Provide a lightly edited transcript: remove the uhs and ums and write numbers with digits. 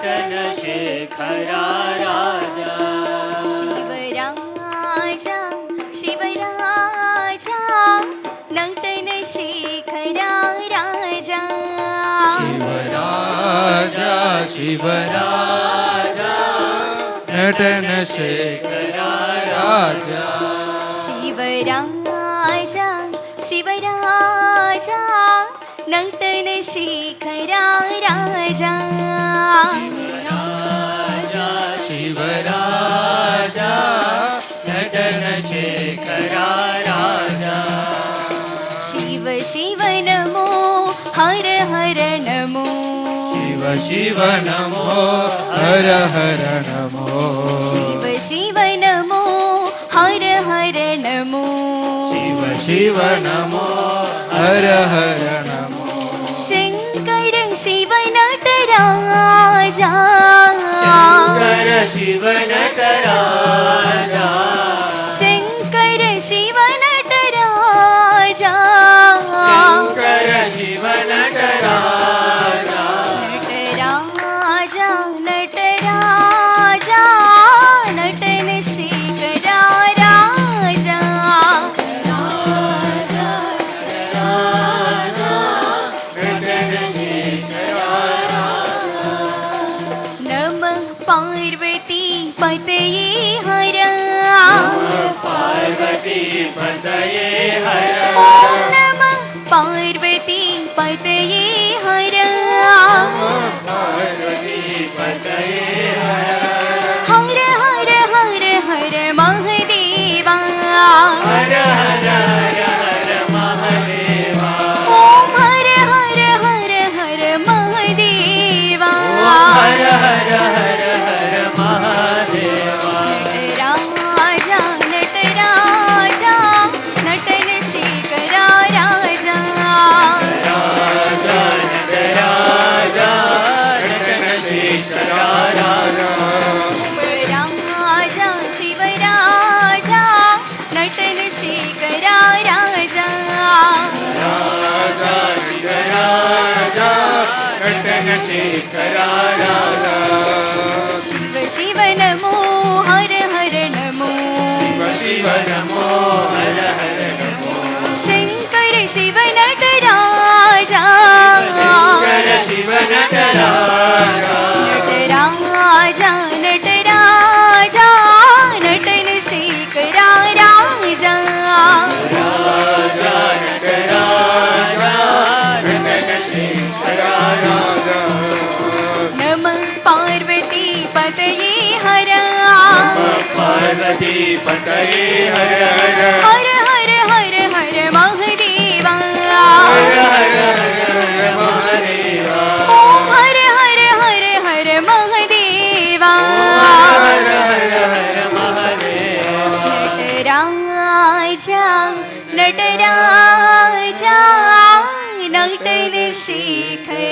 नटन शेखरा राजा शिवराजा शिवराजा नटन शेखरा राजा शिवराजा शिवराजा नटन शेखरा राजा शिवराजा शिवराजा नटन शेखरा राजा शिवराजा नटन शेखरा राजा शिव शिव नमो हर हर नमो शिव शिव नमो हर हर नमो शिव शिव नमो हर हर नमो शिव शिव नमो हर हर नमो शंकर शिव नटराजा शंकर शिव नटराजा शंकर शिव नटराजा शंकर शिव नटराजा नटराजा नटराजा नटन शेखरा राजा नमः पार्वती पतये हर पार्वती पतये हर ॐ नमः पार्वती पतये हर पार्वती पतये हर हर हर हर हर महादेवा हर हर हर हर महादेवा ॐ हर हर हर हर महादेवा हर हर हर हर महादेवा नटराजा नटराजा नटन शेखरा राजा राजा नटराजा नटन शेखरा राजा शिवराजा शिवराजा नटन शेखरा राजा राजा शिवराजा नटन शेखरा राजा शिव शिव नमो हर हर नमो शिव नमो हर हर नमो शंकर शिव नटराजा शंकर शिव नटराजा नटराजा नटराजा नटन शेखरा राजा राजा नटराजा नटन शेखरा राजा नमः पार्वती पतये हर पार्वती पतये हर हर हर हर हर हर महादेवा हर हर हर हर महादेवा ॐ हर हर हर हर महादेवा हर हर हर महादेवा नटराजा नटराजा नटन शेखरा